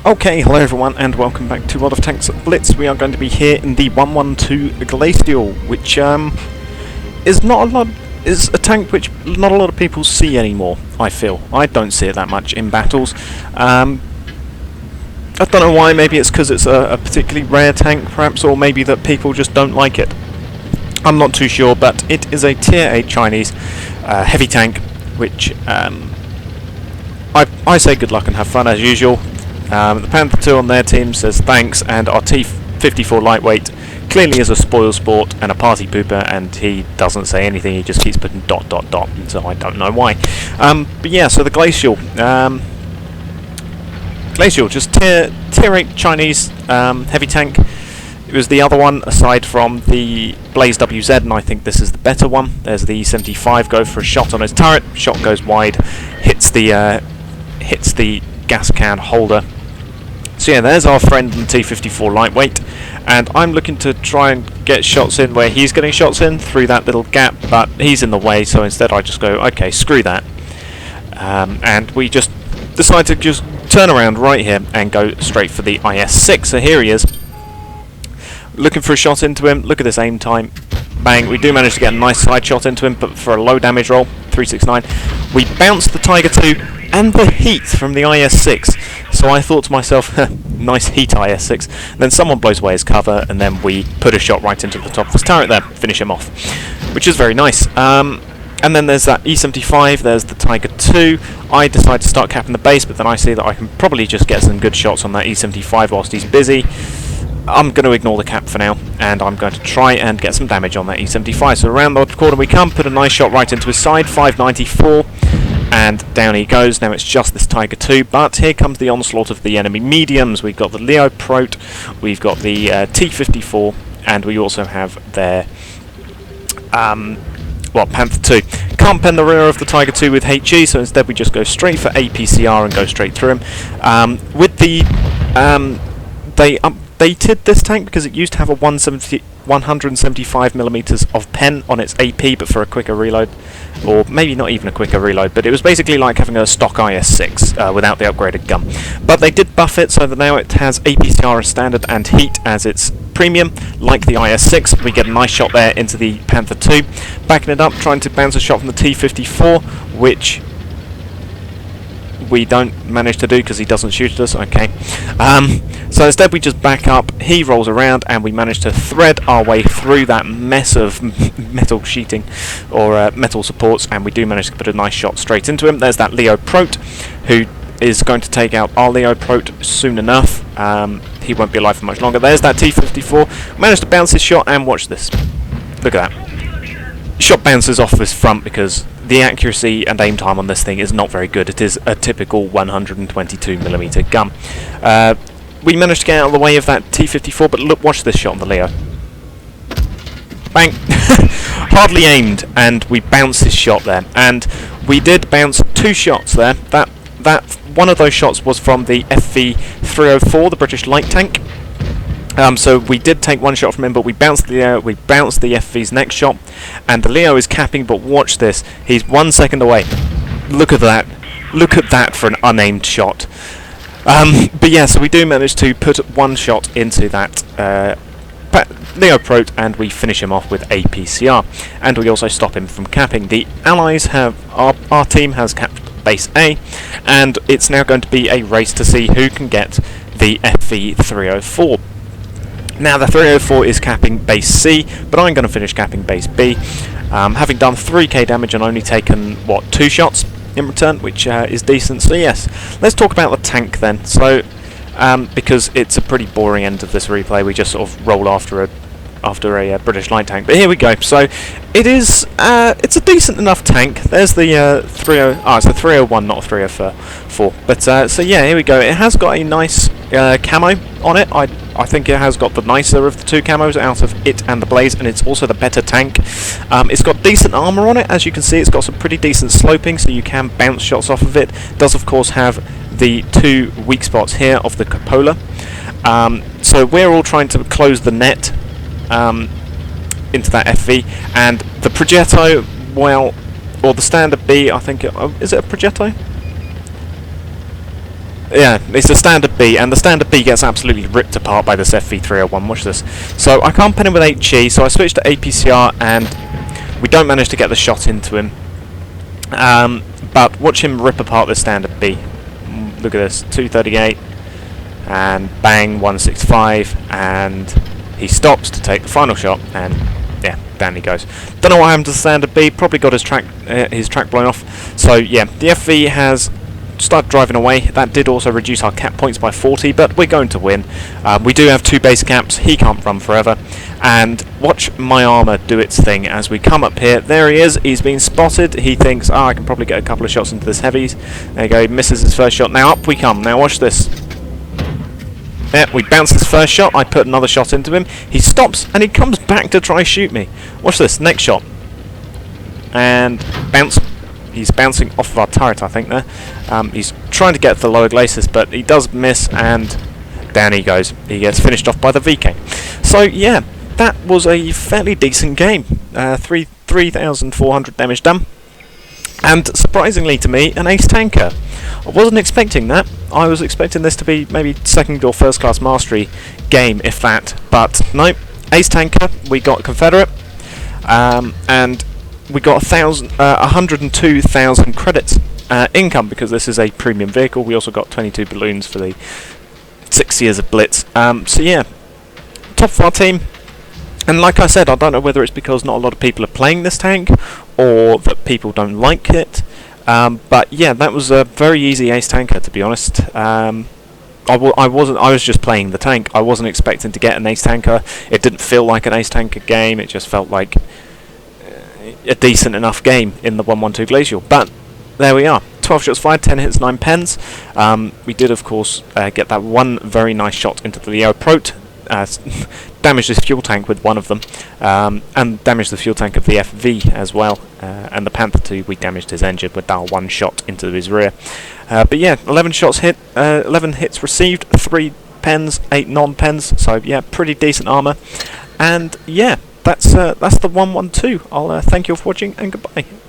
Okay, hello everyone and welcome back to World of Tanks Blitz. We are going to be here in the 112 Glacial, which is a tank which not a lot of people see anymore, I feel. I don't see it that much in battles. I don't know why, maybe it's because it's a particularly rare tank perhaps, or maybe that people just don't like it. I'm not too sure, but it is a tier 8 Chinese heavy tank, which I say good luck and have fun as usual. The Panther 2 on their team says thanks, and our T-54 lightweight clearly is a spoil sport and a party pooper, and he doesn't say anything, he just keeps putting ... and so I don't know why. But yeah, so the Glacial. Glacial, just tier 8 Chinese heavy tank. It was the other one aside from the Blaze WZ, and I think this is the better one. There's the E75, go for a shot on his turret, shot goes wide, hits the gas can holder. So yeah, there's our friend in the T-54 lightweight, and I'm looking to try and get shots in where he's getting shots in through that little gap, but he's in the way, so instead I just go, okay, screw that. And we just decide to just turn around right here and go straight for the IS-6. So here he is, looking for a shot into him. Look at this aim time. Bang, we do manage to get a nice side shot into him, but for a low damage roll, 369. We bounce the Tiger 2 and the heat from the IS-6. So I thought to myself, nice heat IS-6. Then someone blows away his cover, and then we put a shot right into the top of his turret there, finish him off, which is very nice. And then there's that E75, there's the Tiger 2. I decide to start capping the base, but then I see that I can probably just get some good shots on that E75 whilst he's busy. I'm going to ignore the cap for now, and I'm going to try and get some damage on that E75. So around the corner we come, put a nice shot right into his side, 594, and down he goes. Now it's just this Tiger 2, but here comes the onslaught of the enemy mediums. We've got the Leo Prote, we've got the T-54, and we also have their Panther 2. Can't pen the rear of the Tiger 2 with HE, so instead we just go straight for APCR and go straight through him. With the they updated this tank because it used to have a 175mm of pen on its AP, but for a quicker reload, or maybe not even a quicker reload, but it was basically like having a stock IS-6 without the upgraded gun. But they did buff it so that now it has APCR as standard and heat as its premium, like the IS-6. We get a nice shot there into the Panther 2, backing it up, trying to bounce a shot from the T-54, which we don't manage to do because he doesn't shoot at us. Okay, so instead we just back up, he rolls around, and we manage to thread our way through that mess of metal sheeting or metal supports, and we do manage to put a nice shot straight into him. There's that Leo Prote, who is going to take out our Leo Prote soon enough. He won't be alive for much longer. There's that T-54, managed to bounce his shot, and watch this. Look at that. Shot bounces off his front because the accuracy and aim time on this thing is not very good. It is a typical 122mm gun. We managed to get out of the way of that T-54, but look, watch this shot on the Leo. Bang! Hardly aimed, and we bounced his shot there. And we did bounce 2 shots there. That one of those shots was from the FV-304, the British light tank. So we did take 1 shot from him, but we bounced the FV's next shot, and the Leo is capping, but watch this, he's 1 second away. Look at that. Look at that for an unaimed shot. But yeah, so we do manage to put 1 shot into that Leo Prote, and we finish him off with APCR. And we also stop him from capping. The allies have, our team has capped base A, and it's now going to be a race to see who can get the FV-304. Now the 304 is capping base C, but I'm going to finish capping base B, having done 3k damage and only taken, 2 shots in return, which is decent. So yes, let's talk about the tank then. So, because it's a pretty boring end of this replay, we just sort of roll after a British light tank. But here we go. So it is, it's a decent enough tank. There's the it's the 301, not a 304. But so yeah, here we go. It has got a nice camo on it. I think it has got the nicer of the 2 camos out of it and the Blaze, and it's also the better tank. It's got decent armour on it, as you can see. It's got some pretty decent sloping, so you can bounce shots off of it. It does of course have the 2 weak spots here of the cupola. So we're all trying to close the net into that FV, and the Progetto, or the standard B, I think, is it a Progetto? Yeah, it's a standard B, and the standard B gets absolutely ripped apart by this FV301. Watch this. So I can't pin him with HE, so I switch to APCR, and we don't manage to get the shot into him. But watch him rip apart the standard B. Look at this, 238, and bang, 165, and he stops to take the final shot, and yeah, down he goes. Don't know what happened to the standard B. Probably got his track blown off. So yeah, the FV has started driving away. That did also reduce our cap points by 40, but we're going to win. We do have 2 base caps. He can't run forever. And watch my armour do its thing as we come up here. There he is. He's been spotted. He thinks, I can probably get a couple of shots into this heavies. There you go. He misses his first shot. Now up we come. Now watch this. Yeah, we bounce his first shot. I put another shot into him. He stops and he comes back to try shoot me. Watch this. Next shot. And bounce. He's bouncing off of our turret, I think, there. He's trying to get to the lower glacis, but he does miss, and down he goes. He gets finished off by the VK. So, yeah, that was a fairly decent game. 3,400 damage done. And, surprisingly to me, an ace tanker. I wasn't expecting that. I was expecting this to be maybe second or first class mastery game, if that. But, no, ace tanker. We got Confederate. And we got 102,000 credits income because this is a premium vehicle. We also got 22 balloons for the 6 years of Blitz. So yeah, top of our team. And like I said, I don't know whether it's because not a lot of people are playing this tank or that people don't like it. But yeah, that was a very easy ace tanker, to be honest. I was just playing the tank. I wasn't expecting to get an ace tanker. It didn't feel like an ace tanker game. It just felt like a decent enough game in the 112 Glacial. But there we are. 12 shots fired, 10 hits, 9 pens. We did, of course, get that one very nice shot into the Leo Prote. Damaged his fuel tank with one of them, and damaged the fuel tank of the FV as well. And the Panther 2, we damaged his engine with that one shot into his rear. But yeah, 11 shots hit, 11 hits received, 3 pens, 8 non-pens. So yeah, pretty decent armour. And yeah, that's the 112. I'll thank you for watching, and goodbye.